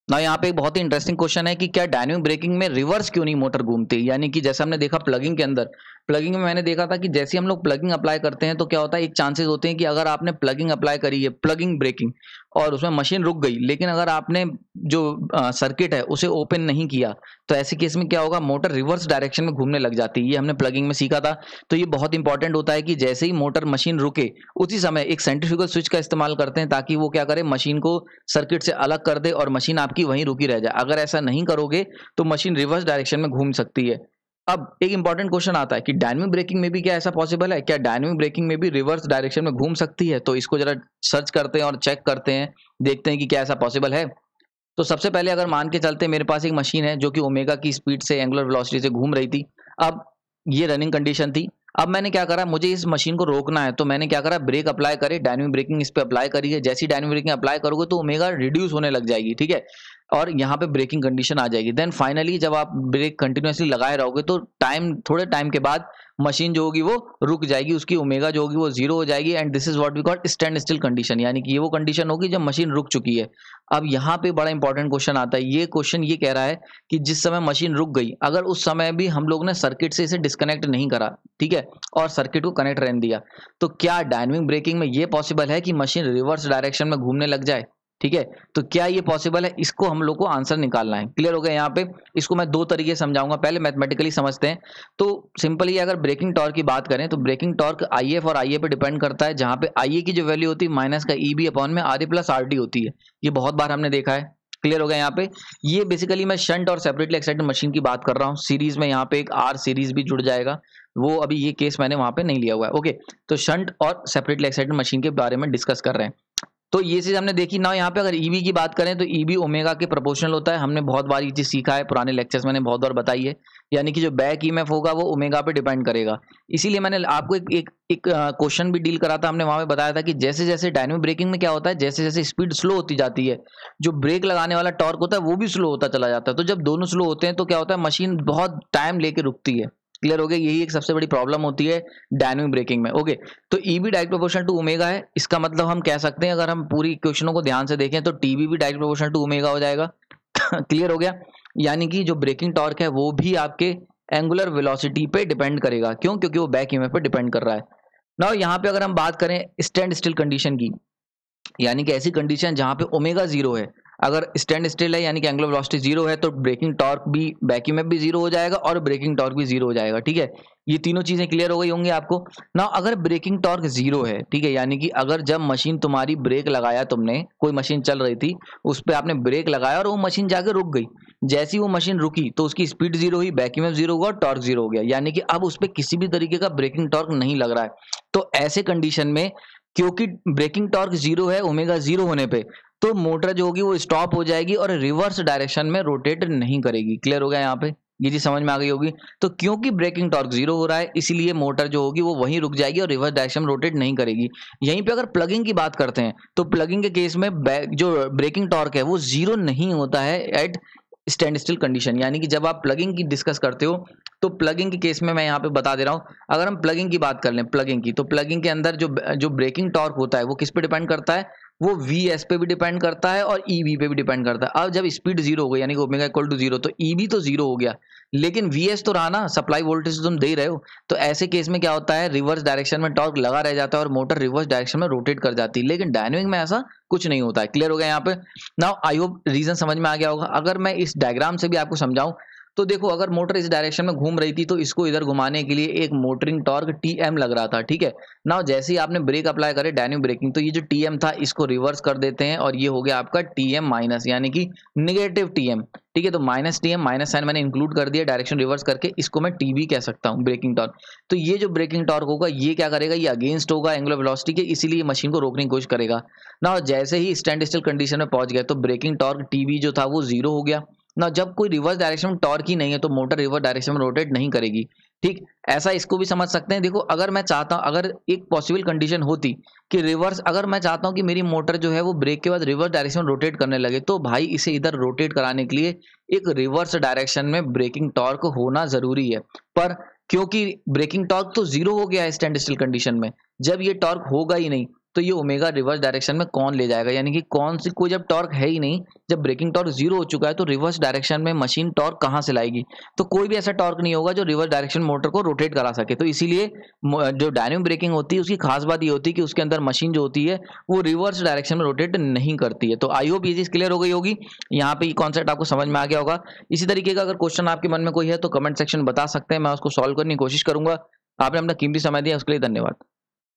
ना यहाँ पे एक बहुत ही इंटरेस्टिंग क्वेश्चन है कि क्या डायनेमिक ब्रेकिंग में रिवर्स क्यों नहीं मोटर घूमती। यानी कि जैसे हमने देखा प्लगिंग के अंदर, प्लगिंग में मैंने देखा था कि जैसे हम लोग प्लगिंग अप्लाई करते हैं तो क्या होता है, एक चांसेस होते हैं कि अगर आपने प्लगिंग अप्लाई करी है, प्लगिंग ब्रेकिंग, और उसमें मशीन रुक गई, लेकिन अगर आपने जो सर्किट है उसे ओपन नहीं किया, तो ऐसे केस में क्या होगा, मोटर रिवर्स डायरेक्शन में घूमने लग जाती है। ये हमने प्लगिंग में सीखा था। तो ये बहुत इंपॉर्टेंट होता है कि जैसे ही मोटर मशीन रुके, उसी समय एक सेंट्रीफ्यूगल स्विच का इस्तेमाल करते हैं ताकि वो क्या करे, मशीन को सर्किट से अलग कर दे और मशीन आपकी वहीं रुकी रह जाए। अगर ऐसा नहीं करोगे तो मशीन रिवर्स डायरेक्शन में घूम सकती है। अब एक इंपॉर्टेंट क्वेश्चन आता है कि डायनेमिक ब्रेकिंग में भी क्या ऐसा पॉसिबल है, क्या डायनेमिक ब्रेकिंग में भी रिवर्स डायरेक्शन में घूम सकती है। तो इसको जरा सर्च करते हैं और चेक करते हैं, देखते हैं कि क्या ऐसा पॉसिबल है। तो सबसे पहले अगर मान के चलते मेरे पास एक मशीन है जो कि ओमेगा की स्पीड से, एंगुलर वेलोसिटी से घूम रही थी। अब ये रनिंग कंडीशन थी। अब मैंने क्या करा, मुझे इस मशीन को रोकना है, तो मैंने क्या करा, ब्रेक अप्लाई करे, डायनेमिक ब्रेकिंग इस पे अप्लाई करी है। जैसी डायनेमिक ब्रेकिंग अप्लाई करोगे तो ओमेगा रिड्यूस होने लग जाएगी, ठीक है, और यहाँ पे ब्रेकिंग कंडीशन आ जाएगी। देन फाइनली जब आप ब्रेक कंटिन्यूअसली लगाए रहोगे तो थोड़े टाइम के बाद मशीन जो होगी वो रुक जाएगी, उसकी ओमेगा जो होगी वो जीरो हो जाएगी। And this is what we call standstill condition, यानी कि ये वो कंडीशन होगी जब मशीन रुक चुकी है। अब यहाँ पे बड़ा इंपॉर्टेंट क्वेश्चन आता है। ये क्वेश्चन ये कह रहा है कि जिस समय मशीन रुक गई, अगर उस समय भी हम लोग ने सर्किट से इसे डिस्कनेक्ट नहीं करा, ठीक है, और सर्किट को कनेक्ट रहने दिया, तो क्या डायनेमिक ब्रेकिंग में ये पॉसिबल है कि मशीन रिवर्स डायरेक्शन में घूमने लग जाए। ठीक है, तो क्या ये पॉसिबल है, इसको हम लोग को आंसर निकालना है। क्लियर हो गया यहाँ पे। इसको मैं दो तरीके से समझाऊंगा, पहले मैथमेटिकली समझते हैं। तो सिंपली अगर ब्रेकिंग टॉर्क की बात करें तो ब्रेकिंग टॉर्क आई एफ और आई ए पे डिपेंड करता है, जहां पे आई ए की जो वैल्यू होती है माइनस का ई बी अपॉन में R A plus R D होती है। ये बहुत बार हमने देखा है। क्लियर हो गया यहाँ पे। ये बेसिकली मैं शंट और सेपरेटली एक्साइटेड मशीन की बात कर रहा हूँ। सीरीज में यहाँ पे एक आर सीरीज भी जुड़ जाएगा, वो अभी ये केस मैंने वहां पे नहीं लिया हुआ है। ओके, तो शंट और सेपरेटली एक्साइटेड मशीन के बारे में डिस्कस कर रहे हैं। तो ये चीज हमने देखी ना। यहाँ पे अगर ईबी की बात करें तो ईबी ओमेगा के प्रोपोर्शनल होता है। हमने बहुत बार ये चीज सीखा है, पुराने लेक्चर्स मैंने बहुत बार बताई है। यानी कि जो बैक ईएमएफ होगा वो ओमेगा पे डिपेंड करेगा। इसीलिए मैंने आपको एक क्वेश्चन भी डील करा था, हमने वहां पे बताया था कि जैसे जैसे डायनेमिक ब्रेकिंग में क्या होता है, जैसे जैसे स्पीड स्लो होती जाती है, जो ब्रेक लगाने वाला टॉर्क होता है वो भी स्लो होता चला जाता है। तो जब दोनों स्लो होते हैं तो क्या होता है, मशीन बहुत टाइम लेके रुकती है। क्लियर हो गया। यही एक सबसे बड़ी प्रॉब्लम होती है डायनेमिक ब्रेकिंग में। ओके, तो EB direct proportional to omega है। इसका मतलब हम कह सकते हैं, अगर हम पूरी इक्वेशनों को ध्यान से देखें तो टीबी भी डायरेक्ट प्रोपोर्शनल टू ओमेगा हो जाएगा। क्लियर हो गया। यानी कि जो ब्रेकिंग टॉर्क है वो भी आपके एंगुलर वेलोसिटी पे डिपेंड करेगा। क्यों? क्योंकि वो बैक ईएमएफ पे डिपेंड कर रहा है। नाउ यहाँ पे अगर हम बात करें स्टैंड स्टिल कंडीशन की, यानी कि ऐसी कंडीशन जहां पे ओमेगा जीरो है, अगर स्टैंड स्टिल है यानी कि एंगुलर वेलोसिटी जीरो है, तो ब्रेकिंग टॉर्क भी, बैक ईएमएफ भी जीरो हो जाएगा और ब्रेकिंग टॉर्क भी जीरो हो जाएगा। ठीक है, ये तीनों चीजें क्लियर हो गई होंगी आपको ना। अगर ब्रेकिंग टॉर्क जीरो है, ठीक है, यानी कि अगर जब मशीन तुम्हारी ब्रेक लगाया, तुमने कोई मशीन चल रही थी, उस पर आपने ब्रेक लगाया और वो मशीन जाके रुक गई, जैसी वो मशीन रुकी तो उसकी स्पीड जीरो हुई, बैक ईएमएफ जीरो हुआ और टॉर्क जीरो हो गया। यानी कि अब उस पर किसी भी तरीके का ब्रेकिंग टॉर्क नहीं लग रहा है। तो ऐसे कंडीशन में, क्योंकि ब्रेकिंग टॉर्क जीरो है ओमेगा जीरो होने पे, तो मोटर जो होगी वो स्टॉप हो जाएगी और रिवर्स डायरेक्शन में रोटेट नहीं करेगी। क्लियर हो गया यहाँ पे, ये चीज समझ में आ गई होगी। तो क्योंकि ब्रेकिंग टॉर्क जीरो हो रहा है, इसीलिए मोटर जो होगी वो वहीं रुक जाएगी और रिवर्स डायरेक्शन में रोटेट नहीं करेगी। यहीं पे अगर प्लगिंग की बात करते हैं तो प्लगिंग के केस में जो ब्रेकिंग टॉर्क है वो जीरो नहीं होता है एट स्टैंड स्टिल कंडीशन। यानी कि जब आप प्लगिंग की डिस्कस करते हो तो प्लगिंग के केस में मैं यहाँ पे बता दे रहा हूँ। अगर हम प्लगिंग की बात कर लें, प्लगिंग की, तो प्लगिंग के अंदर जो ब्रेकिंग टॉर्क होता है वो किस पे डिपेंड करता है, वो वी एस पे भी डिपेंड करता है और ई वी पे भी डिपेंड करता है। अब जब स्पीड जीरो हो गई, यानी कि ओमेगा इक्वल टू जीरो, तो ई वी तो जीरो हो गया, लेकिन वी एस तो रहा ना, सप्लाई वोल्टेज तुम दे रहे हो। तो ऐसे केस में क्या होता है, रिवर्स डायरेक्शन में टॉर्क लगा रह जाता है और मोटर रिवर्स डायरेक्शन में रोटेट कर जाती है। लेकिन डायनेमिक में ऐसा कुछ नहीं होता है। क्लियर हो गया यहाँ पे। नाउ आई होप रीजन समझ में आ गया होगा। अगर मैं इस डायग्राम से भी आपको समझाऊं तो देखो, अगर मोटर इस डायरेक्शन में घूम रही थी तो इसको इधर घुमाने के लिए एक मोटरिंग टॉर्क टी एम लग रहा था। ठीक है, नाउ जैसे ही आपने ब्रेक अप्लाई करे, डायनेमिक ब्रेकिंग, तो ये जो टी एम था इसको रिवर्स कर देते हैं और ये हो गया आपका टी एम माइनस, यानी कि निगेटिव टी एम। ठीक है, तो minus T M, minus sign मैंने इंक्लूड कर दिया डायरेक्शन रिवर्स करके, इसको मैं टीबी कह सकता हूँ, ब्रेकिंग टॉर्क। तो ये जो ब्रेकिंग टॉर्क होगा ये क्या करेगा, ये अगेंस्ट होगा एंगुलर वेलोसिटी के, इसीलिए मशीन को रोकने की कोशिश करेगा ना। जैसे ही स्टैंड स्टिल कंडीशन में पहुंच गए तो ब्रेकिंग टॉर्क टीबी जो था वो जीरो हो गया ना। जब कोई रिवर्स डायरेक्शन में टॉर्क ही नहीं है तो मोटर रिवर्स डायरेक्शन में रोटेट नहीं करेगी। ठीक, ऐसा इसको भी समझ सकते हैं। देखो, अगर मैं चाहता हूं, अगर एक पॉसिबल कंडीशन होती कि रिवर्स, अगर मैं चाहता हूं कि मेरी मोटर जो है वो ब्रेक के बाद रिवर्स डायरेक्शन में रोटेट करने लगे, तो भाई इसे इधर रोटेट कराने के लिए एक रिवर्स डायरेक्शन में ब्रेकिंग टॉर्क होना जरूरी है। पर क्योंकि ब्रेकिंग टॉर्क तो जीरो हो गया है स्टैंड स्टिल कंडीशन में, जब ये टॉर्क होगा ही नहीं तो ये ओमेगा रिवर्स डायरेक्शन में कौन ले जाएगा, यानी कि कौन सी, कोई जब टॉर्क है ही नहीं, जब ब्रेकिंग टॉर्क 0 हो चुका है तो रिवर्स डायरेक्शन में मशीन टॉर्क कहाँ से लाएगी? तो कोई भी ऐसा टॉर्क नहीं होगा जो रिवर्स डायरेक्शन मोटर को रोटेट करा सके। तो इसीलिए जो डायनेमिक ब्रेकिंग होती है उसकी खास बात ये होती है कि उसके अंदर मशीन जो होती है वो रिवर्स डायरेक्शन में रोटेट नहीं करती है। तो आई होप ये चीज क्लियर हो गई होगी, यहाँ पे ये कॉन्सेप्ट आपको समझ में आ गया होगा। इसी तरीके का अगर क्वेश्चन आपके मन में कोई है तो कमेंट सेक्शन बता सकते हैं, मैं उसको सॉल्व करने की कोशिश करूंगा। आपने अपना कीमती समय दिया उसके लिए धन्यवाद।